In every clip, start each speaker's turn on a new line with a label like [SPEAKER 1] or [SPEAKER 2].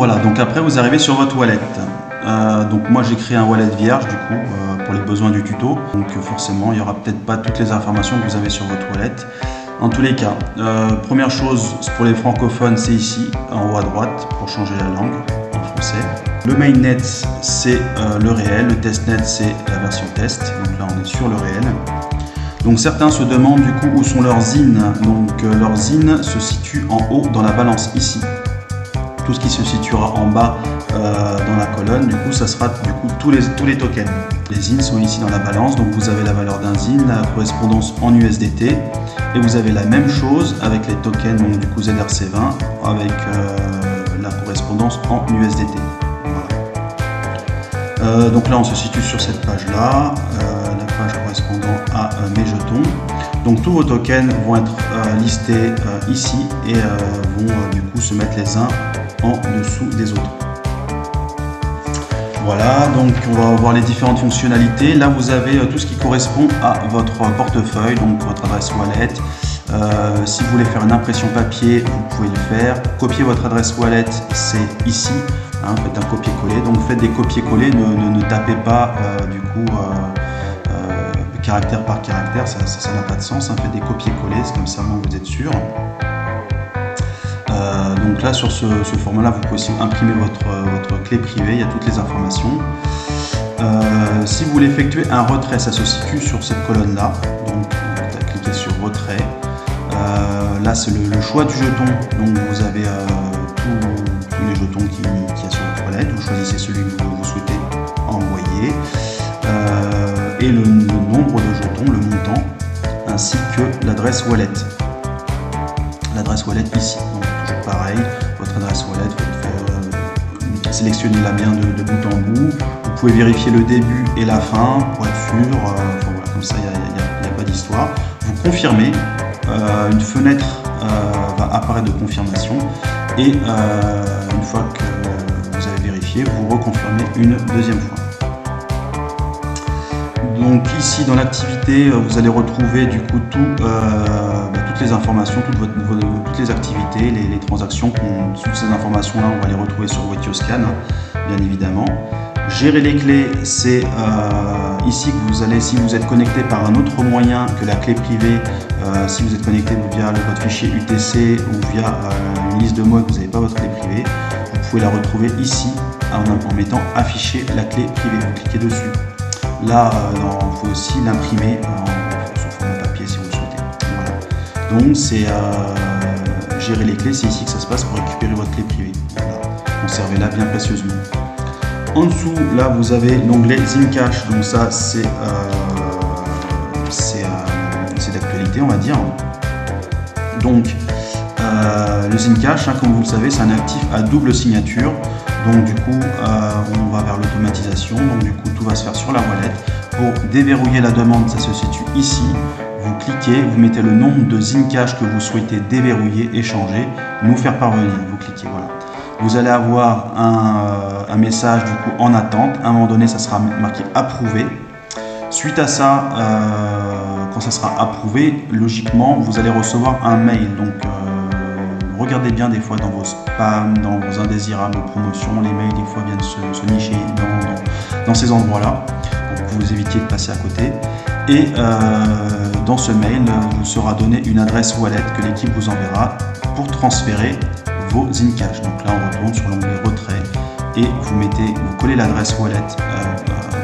[SPEAKER 1] voilà, donc après vous arrivez sur votre wallet. Donc moi j'ai créé un wallet vierge du coup pour les besoins du tuto. Donc forcément il n'y aura peut-être pas toutes les informations que vous avez sur votre wallet. En tous les cas, première chose pour les francophones, c'est ici en haut à droite pour changer la langue en français. Le mainnet c'est le réel, le testnet c'est la version test. Donc là on est sur le réel. Donc certains se demandent du coup où sont leurs zines. Donc leurs zines se situent en haut dans la balance ici. Tout ce qui se situera en bas dans la colonne, du coup ça sera du coup tous les tokens. Les zines sont ici dans la balance, donc vous avez la valeur d'un zine, la correspondance en USDT, et vous avez la même chose avec les tokens, donc du coup ZRC20 avec la correspondance en USDT. Voilà. Donc là on se situe sur cette page là, la page correspondant à mes jetons. Donc tous vos tokens vont être listés ici et vont du coup se mettre les uns en dessous des autres. Voilà, donc on va voir les différentes fonctionnalités. Là vous avez tout ce qui correspond à votre portefeuille, donc votre adresse wallet. Si vous voulez faire une impression papier, vous pouvez le faire. Copier votre adresse wallet, c'est ici. Faites un copier-coller. Donc faites des copier-coller, ne tapez pas du coup caractère par caractère, ça n'a pas de sens. Faites des copier-coller, c'est comme ça vous êtes sûr. Donc là sur ce format-là, vous pouvez aussi imprimer votre clé privée, il y a toutes les informations. Si vous voulez effectuer un retrait, ça se situe sur cette colonne-là. Donc cliquez sur retrait. Là c'est le choix du jeton. Donc vous avez tous les jetons qu'il y a sur votre wallet. Vous choisissez celui que vous souhaitez envoyer. Et le nombre de jetons, le montant, ainsi que l'adresse wallet. L'adresse wallet ici. Donc toujours pareil, votre adresse wallet, sélectionnez-la bien de bout en bout. Vous pouvez vérifier le début et la fin pour être sûr. Voilà, comme ça, il n'y a pas d'histoire. Vous confirmez. Une fenêtre va apparaître de confirmation. Et une fois que vous avez vérifié, vous reconfirmez une deuxième fois. Donc ici dans l'activité, vous allez retrouver du coup toutes les informations, toutes les activités, les transactions. Toutes ces informations là, on va les retrouver sur Wetioscan, bien évidemment. Gérer les clés, c'est ici que vous allez, si vous êtes connecté par un autre moyen que la clé privée, si vous êtes connecté via votre fichier UTC ou via une liste de mots et que vous n'avez pas votre clé privée, vous pouvez la retrouver ici en mettant afficher la clé privée. Vous cliquez dessus. Là, il faut aussi l'imprimer sur format papier si vous le souhaitez. Voilà. Donc, c'est gérer les clés, c'est ici que ça se passe pour récupérer votre clé privée. Voilà. Conservez-la bien précieusement. En dessous, là, vous avez l'onglet Zcash. Donc, ça, c'est d'actualité, on va dire. Donc, le Zcash, comme vous le savez, c'est un actif à double signature. Donc du coup, on va vers l'automatisation. Donc du coup, tout va se faire sur la wallet. Pour déverrouiller la demande, ça se situe ici. Vous cliquez, vous mettez le nombre de Zcash que vous souhaitez déverrouiller, échanger, nous faire parvenir. Vous cliquez, voilà. Vous allez avoir un message du coup en attente. À un moment donné, ça sera marqué approuvé. Suite à ça, quand ça sera approuvé, logiquement, vous allez recevoir un mail. Donc regardez bien des fois dans vos spams, dans vos indésirables promotions, les mails des fois viennent se nicher dans ces endroits-là pour que vous évitiez de passer à côté. Et dans ce mail, vous sera donné une adresse wallet que l'équipe vous enverra pour transférer vos Zcash. Donc là, on retourne sur l'onglet retrait et vous collez l'adresse wallet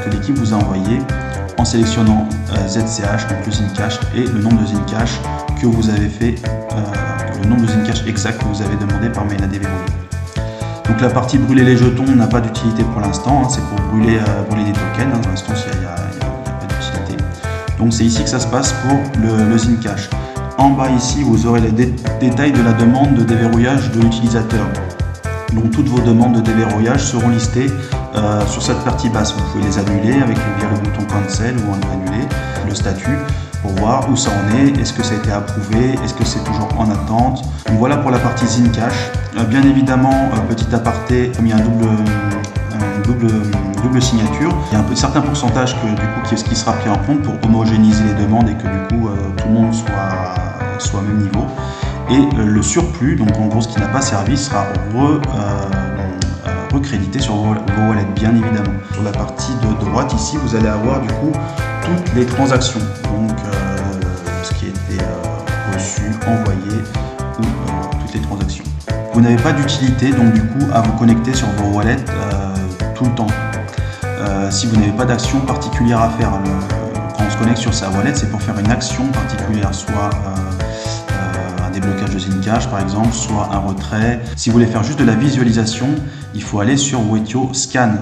[SPEAKER 1] que l'équipe vous a envoyée en sélectionnant ZCH, donc le Zcash, et le nombre de Zcash que vous avez fait. Le nombre de Zcash exact que vous avez demandé par mail à déverrouiller. Donc la partie brûler les jetons n'a pas d'utilité pour l'instant, c'est pour brûler des tokens, pour l'instant il n'y a pas d'utilité. Donc c'est ici que ça se passe pour le Zcash. En bas ici, vous aurez les détails de la demande de déverrouillage de l'utilisateur. Donc toutes vos demandes de déverrouillage seront listées sur cette partie basse. Vous pouvez les annuler via le bouton cancel ou annuler le statut pour voir où ça en est, est-ce que ça a été approuvé, est-ce que c'est toujours en attente. Donc voilà pour la partie Zcash. Bien évidemment, petit aparté, comme il y a une double signature, il y a un certain pourcentage qui sera pris en compte pour homogénéiser les demandes et que du coup tout le monde soit au même niveau. Et le surplus, donc en gros ce qui n'a pas servi, sera recréditer sur vos wallets, bien évidemment. Sur la partie de droite ici, vous allez avoir du coup toutes les transactions, donc ce qui a été reçu, envoyé ou toutes les transactions. Vous n'avez pas d'utilité donc du coup à vous connecter sur vos wallets tout le temps. Si vous n'avez pas d'action particulière à faire, quand on se connecte sur sa wallet, c'est pour faire une action particulière, soit un déblocage de Zencash par exemple, soit un retrait. Si vous voulez faire juste de la visualisation, il faut aller sur Wetio Scan.